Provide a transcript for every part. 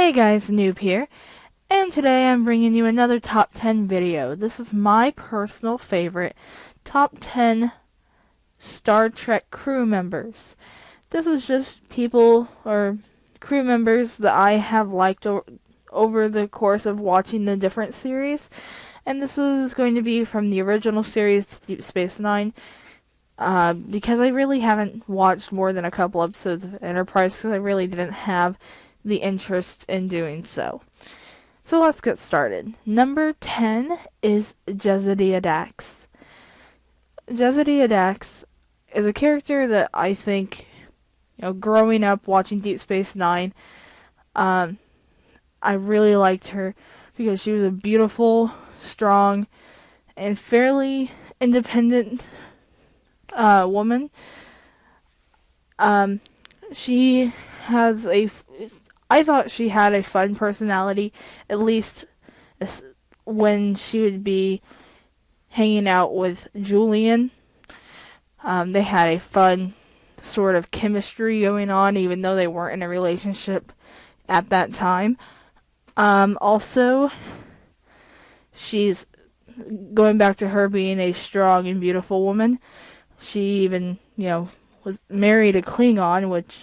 Hey guys, Newb here, and today I'm bringing you another top 10 video. This is my personal favorite top 10 Star Trek crew members. This is just people or crew members that I have liked over the course of watching the different series, and this is going to be from the original series to Deep Space Nine. Because I really haven't watched more than a couple episodes of Enterprise because I really didn't have the interest in doing so. So let's get started. Number 10 is Jezediah Dax. Jezediah Dax is a character that I think, growing up watching Deep Space Nine, I really liked her because she was a beautiful, strong, and fairly independent woman. She has I thought she had a fun personality, at least when she would be hanging out with Julian. They had a fun sort of chemistry going on, even though they weren't in a relationship at that time. Also, she's going back to her being a strong and beautiful woman. She even, was married a Klingon, which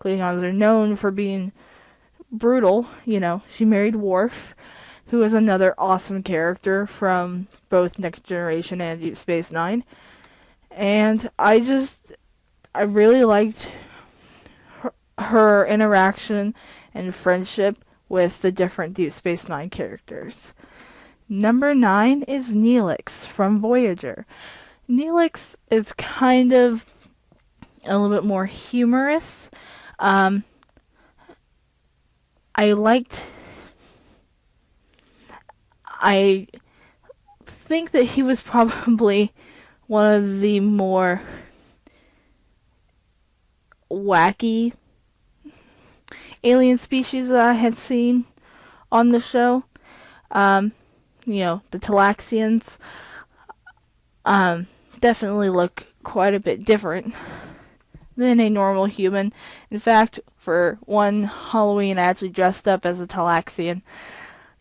Klingons are known for being brutal. She married Worf, who is another awesome character from both Next Generation and Deep Space Nine. And I really liked her interaction and friendship with the different Deep Space Nine characters. Number 9 is Neelix from Voyager. Neelix is kind of a little bit more humorous. I think that he was probably one of the more wacky alien species that I had seen on the show. The Talaxians definitely look quite a bit different than a normal human. In fact, for one Halloween, I actually dressed up as a Talaxian.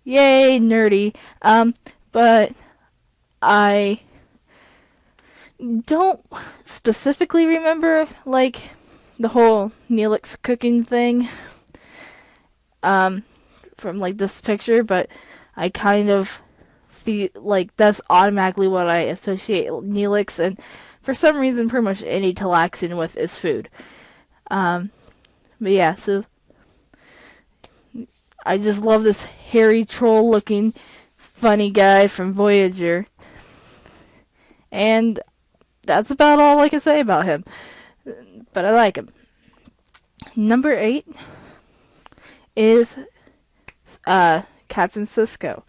Yay, nerdy. But I don't specifically remember, the whole Neelix cooking thing, from, this picture, but I kind of feel like that's automatically what I associate Neelix, and for some reason, pretty much any Talaxian with is food. But yeah, so I just love this hairy troll-looking funny guy from Voyager. And that's about all I can say about him. But I like him. Number 8 is Captain Sisko.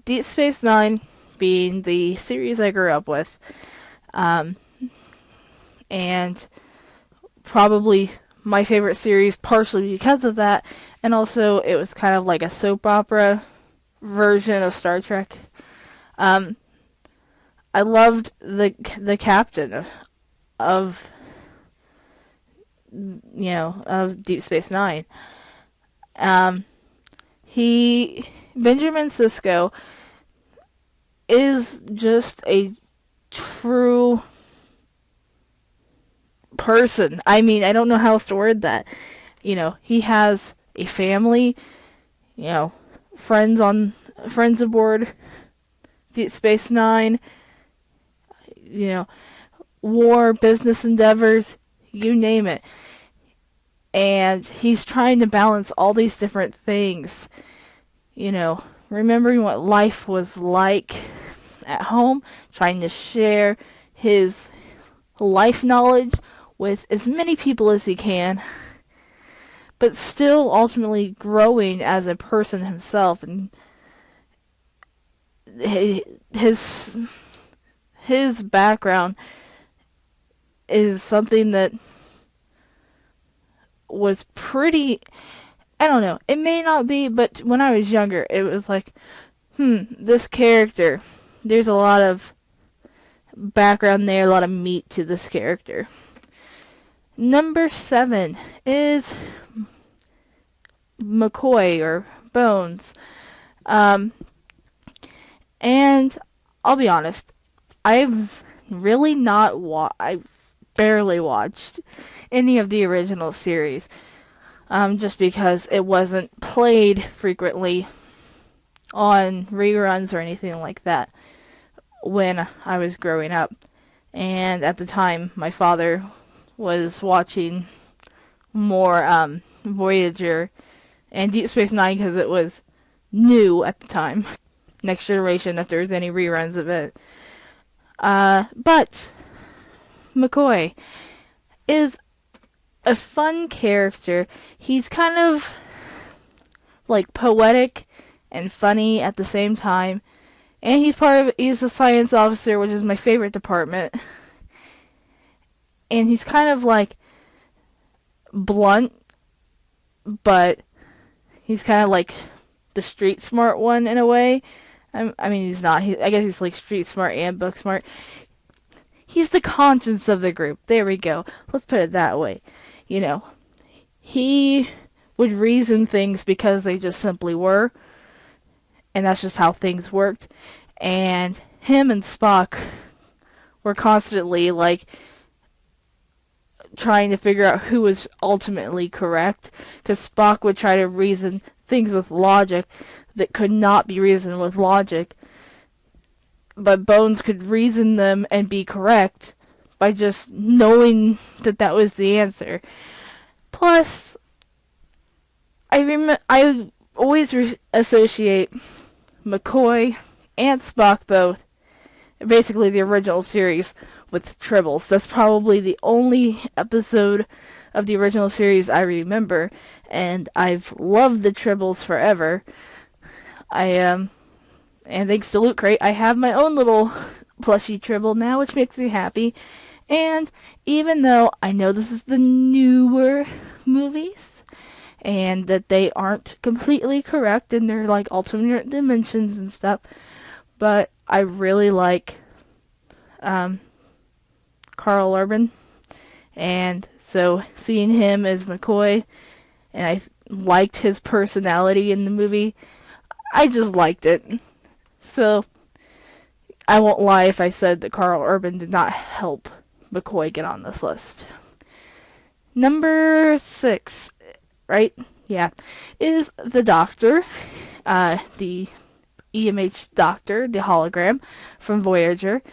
Deep Space Nine being the series I grew up with. And probably my favorite series partially because of that, and also it was kind of like a soap opera version of Star Trek. I loved the captain of Deep Space Nine. Benjamin Sisko is just a true person. I mean, I don't know how else to word that. He has a family, friends aboard Deep Space Nine, war, business endeavors, you name it. And he's trying to balance all these different things. Remembering what life was like at home, trying to share his life knowledge with as many people as he can, but still ultimately growing as a person himself. And his background is something that was pretty, I don't know, it may not be, but when I was younger, it was like, this character, there's a lot of background there, a lot of meat to this character. Number 7 is McCoy or Bones. Um, and I'll be honest, I've really not I've barely watched any of the original series. Just because it wasn't played frequently on reruns or anything like that when I was growing up. And at the time, my father was watching more Voyager and Deep Space Nine because it was new at the time. Next Generation, if there's any reruns of it. But McCoy is a fun character. He's kind of like poetic and funny at the same time. And he's a science officer, which is my favorite department. And he's kind of like blunt, but he's kind of like the street smart one in a way. I mean, he's not. I guess he's like street smart and book smart. He's the conscience of the group. There we go. Let's put it that way. You know, he would reason things because they just simply were. And that's just how things worked. And him and Spock were constantly, like, trying to figure out who was ultimately correct. Because Spock would try to reason things with logic that could not be reasoned with logic. But Bones could reason them and be correct by just knowing that that was the answer. Plus, I always associate McCoy and Spock both, basically the original series, with Tribbles. That's probably the only episode of the original series I remember, and I've loved the Tribbles forever. And thanks to Loot Crate, I have my own little plushie Tribble now, which makes me happy. And even though I know this is the newer movies, and that they aren't completely correct, and they're like alternate dimensions and stuff, but I really like Carl Urban, and so seeing him as McCoy, and I liked his personality in the movie, I just liked it. So I won't lie if I said that Carl Urban did not help McCoy get on this list. Number 6, right? Yeah, is the Doctor, the EMH Doctor, the hologram from Voyager.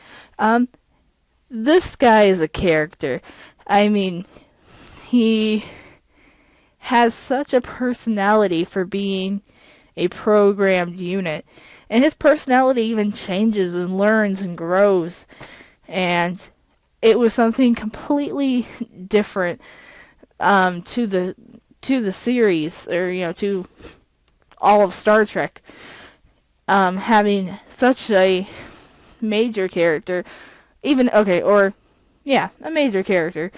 This guy is a character. I mean, he has such a personality for being a programmed unit. And his personality even changes and learns and grows. And it was something completely different to the series, or to all of Star Trek. Having such a major character, a major character,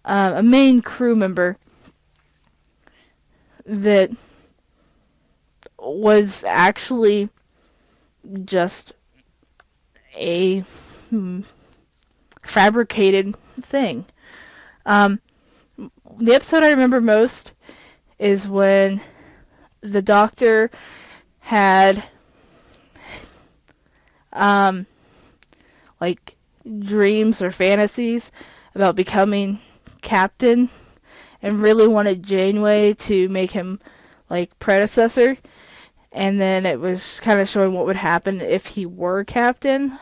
a main crew member that was actually just a fabricated thing. The episode I remember most is when the Doctor had like dreams or fantasies about becoming captain, and really wanted Janeway to make him like predecessor. And then it was kind of showing what would happen if he were captain.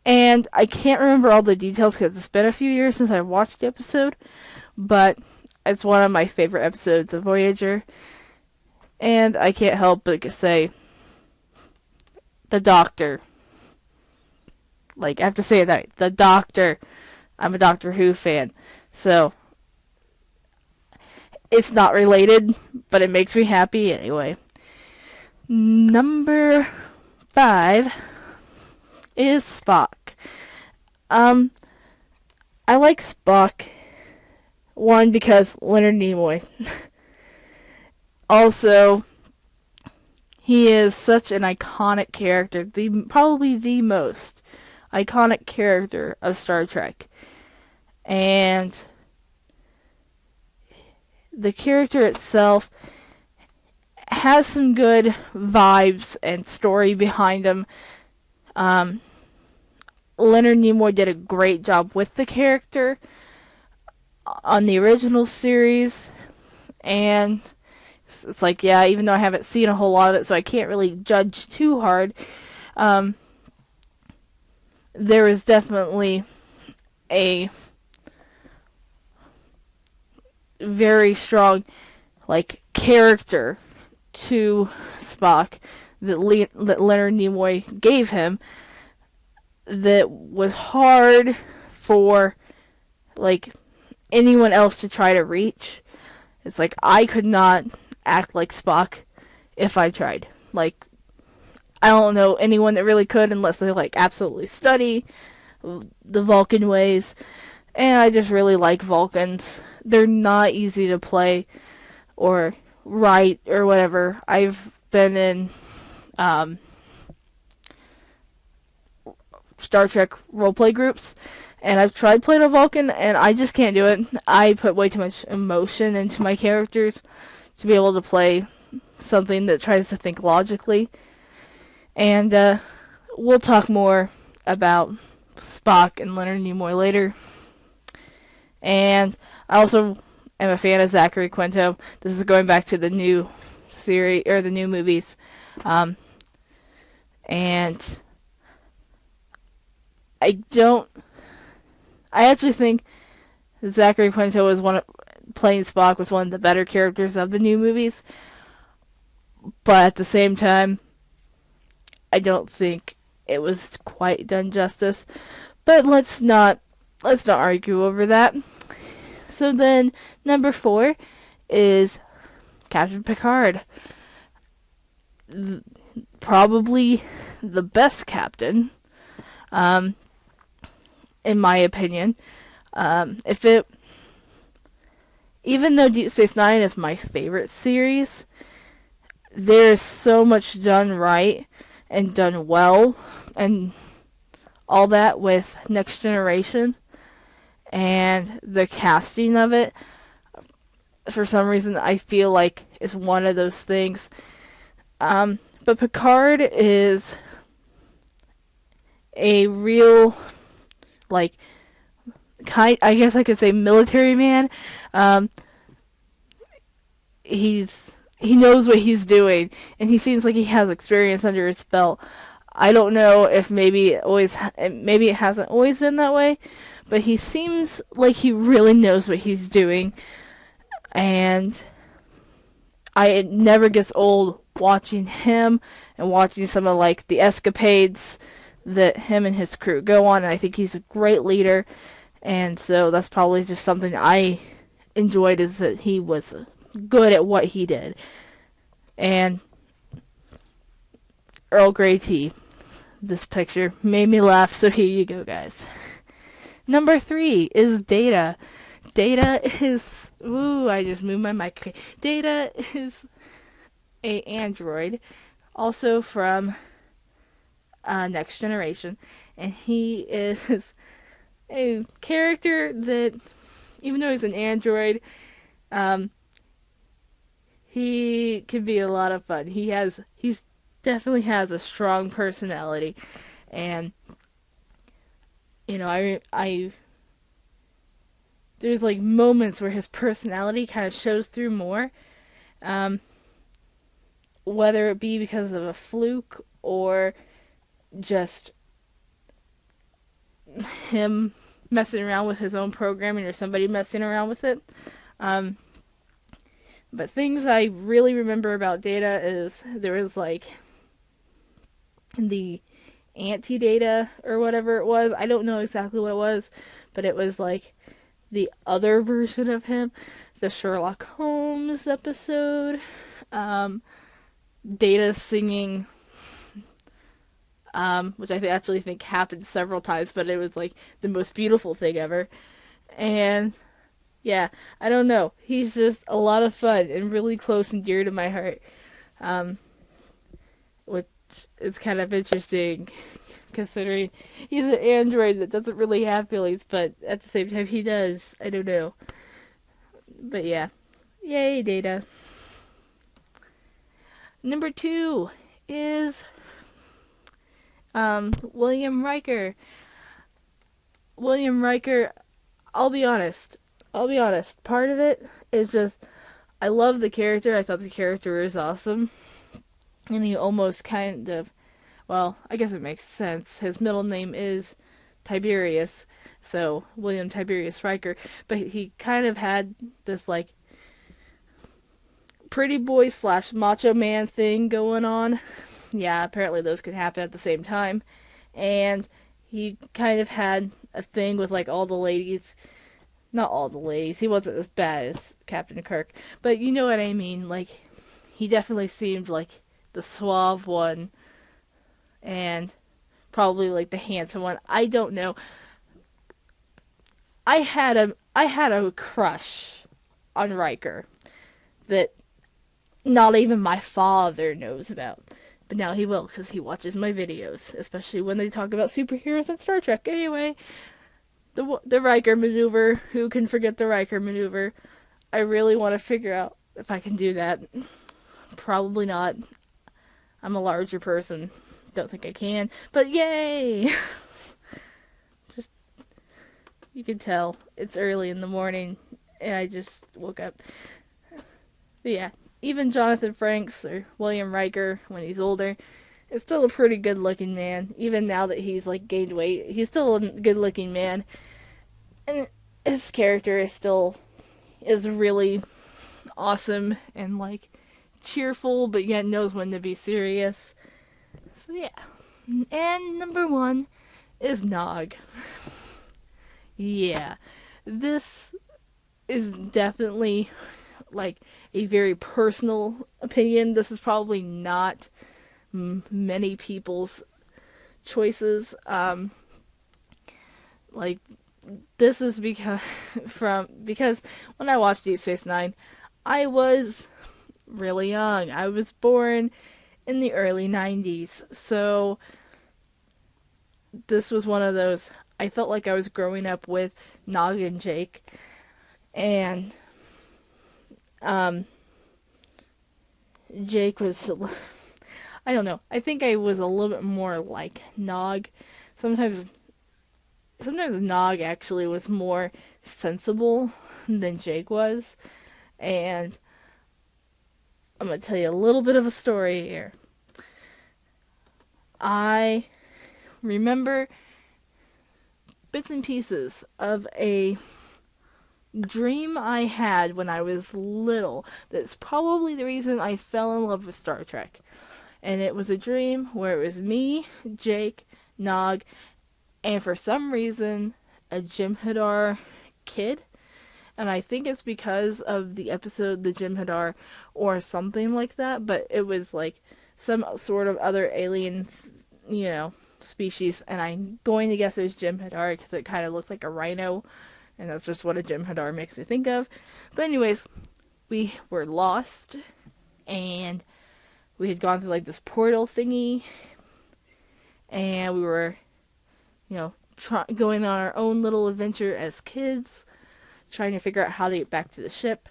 And I can't remember all the details because it's been a few years since I watched the episode. But it's one of my favorite episodes of Voyager. And I can't help but say, the Doctor. Like, I have to say that. The Doctor. I'm a Doctor Who fan. So, it's not related, but it makes me happy anyway. Number 5 is Spock. I like Spock, one, because Leonard Nimoy. Also, he is such an iconic character, probably the most iconic character of Star Trek. And the character itself has some good vibes and story behind him. Um, Leonard Nimoy did a great job with the character on the original series, and it's like, yeah, even though I haven't seen a whole lot of it, so I can't really judge too hard, um, there is definitely a very strong, like, character to Spock that Leonard Nimoy gave him that was hard for, like, anyone else to try to reach. It's like, I could not act like Spock if I tried. Like, I don't know anyone that really could unless they, like, absolutely study the Vulcan ways. And I just really like Vulcans. They're not easy to play or write or whatever. I've been in Star Trek roleplay groups, and I've tried playing a Vulcan, and I just can't do it. I put way too much emotion into my characters to be able to play something that tries to think logically. And we'll talk more about Spock and Leonard Nimoy later. And I also am a fan of Zachary Quinto. This is going back to the new series, or the new movies. And I actually think Zachary Quinto was playing Spock was one of the better characters of the new movies. But at the same time, I don't think it was quite done justice. But let's not argue over that. So then, number 4 is Captain Picard. Probably the best captain, in my opinion. Even though Deep Space Nine is my favorite series, there's so much done right and done well and all that with Next Generation, and the casting of it, for some reason, I feel like is one of those things. But Picard is a real, like, I guess I could say military man. He knows what he's doing, and he seems like he has experience under his belt. I don't know if maybe it hasn't always been that way, but he seems like he really knows what he's doing, and it never gets old watching him and watching some of, like, the escapades that him and his crew go on. And I think he's a great leader, and so that's probably just something I enjoyed, is that he was good at what he did. And Earl Grey tea, this picture made me laugh, so here you go, guys. Number 3 is Data. Data is... Ooh, I just moved my mic. Okay. Data is a android, also from Next Generation. And he is a character that, even though he's an android, he can be a lot of fun. He's definitely has a strong personality. And, you know, I there's, like, moments where his personality kind of shows through more, whether it be because of a fluke or just him messing around with his own programming or somebody messing around with it. But things I really remember about Data is there was, like, the anti-Data or whatever it was. I don't know exactly what it was, but it was, like, the other version of him. The Sherlock Holmes episode. Data singing, which I actually think happened several times, but it was, like, the most beautiful thing ever. And yeah, I don't know. He's just a lot of fun and really close and dear to my heart. Which is kind of interesting, considering he's an android that doesn't really have feelings, but at the same time he does. I don't know. But yeah, Yay, Data. Number 2 is William Riker. William Riker, I'll be honest. Part of it is just I love the character. I thought the character was awesome. And he almost kind of, well, I guess it makes sense. His middle name is Tiberius, so William Tiberius Riker. But he kind of had this, like, pretty boy slash macho man thing going on. Yeah, apparently those could happen at the same time. And he kind of had a thing with, like, all the ladies. Not all the ladies. He wasn't as bad as Captain Kirk. But you know what I mean. Like, he definitely seemed like the suave one. And probably, like, the handsome one. I don't know. I had a crush on Riker that not even my father knows about. But now he will, because he watches my videos, especially when they talk about superheroes and Star Trek. Anyway, the Riker maneuver. Who can forget the Riker maneuver? I really want to figure out if I can do that. Probably not. I'm a larger person. Don't think I can. But yay! Just, you can tell it's early in the morning, and I just woke up. But yeah, even Jonathan Frakes or William Riker, when he's older, is still a pretty good-looking man. Even now that he's, like, gained weight, he's still a good-looking man. And his character is really awesome and, like, cheerful, but yet knows when to be serious. So yeah. And number 1 is Nog. Yeah. This is definitely, like, a very personal opinion. This is probably not many people's choices. Like, this is because when I watched Deep Space Nine, I was really young. I was born in the early 90s. So this was one of those, I felt like I was growing up with Nog and Jake. And Jake was, I don't know. I think I was a little bit more like Nog. Sometimes Nog actually was more sensible than Jake was. And I'm going to tell you a little bit of a story here. I remember bits and pieces of a dream I had when I was little. That's probably the reason I fell in love with Star Trek. And it was a dream where it was me, Jake, Nog, and for some reason, a Jem'Hadar kid. And I think it's because of the episode The Jem'Hadar or something like that, but it was like some sort of other alien, species, and I'm going to guess it was Jem'Hadar because it kind of looks like a rhino, and that's just what a Jem'Hadar makes me think of. But anyways, we were lost, and we had gone through like this portal thingy, and we were, going on our own little adventure as kids, trying to figure out how to get back to the ship.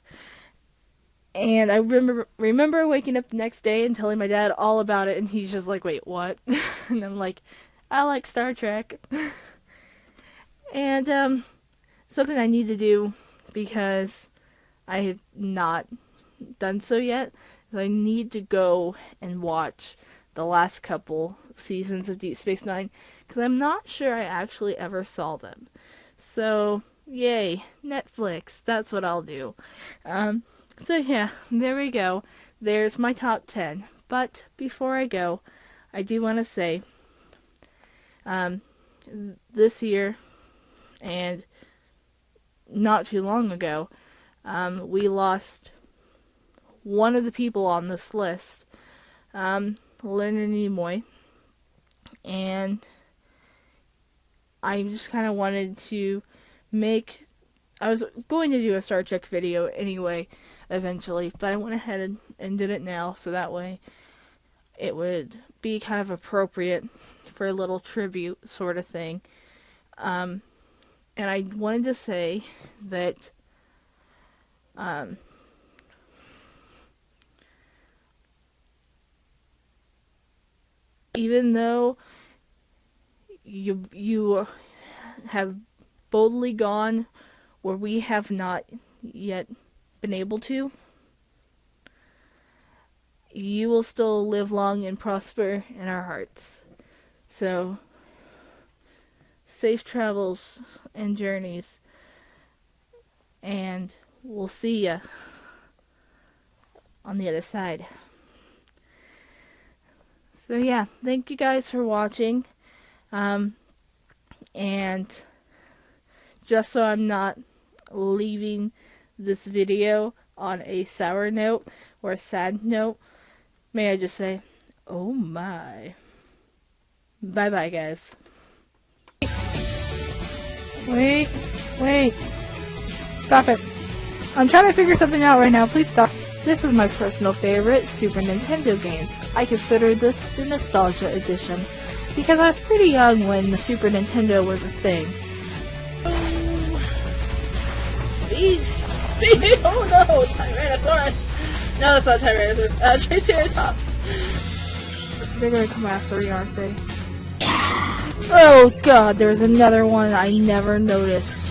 And I remember waking up the next day and telling my dad all about it, and he's just like, wait, what? And I'm like, I like Star Trek. And something I need to do, because I had not done so yet, is I need to go and watch the last couple seasons of Deep Space Nine, because I'm not sure I actually ever saw them. So, yay, Netflix, that's what I'll do. So yeah, there we go. There's my top 10. But before I go, I do want to say, this year, and not too long ago, we lost one of the people on this list, Leonard Nimoy, and I just kind of wanted to I was going to do a Star Trek video anyway, eventually, but I went ahead and did it now, so that way it would be kind of appropriate for a little tribute sort of thing. And I wanted to say that even though you have boldly gone where we have not yet been able to, you will still live long and prosper in our hearts. So, safe travels and journeys, and we'll see ya on the other side. So yeah, thank you guys for watching. And just so I'm not leaving this video on a sour note or a sad note, may I just say, oh my. Bye bye, guys. Wait. Stop it. I'm trying to figure something out right now. Please stop. This is my personal favorite Super Nintendo games. I consider this the Nostalgia Edition, because I was pretty young when the Super Nintendo was a thing. Oh, speed! Oh no! Tyrannosaurus! No, that's not Tyrannosaurus. Triceratops. They're gonna come after me, aren't they? Oh god, there's another one I never noticed.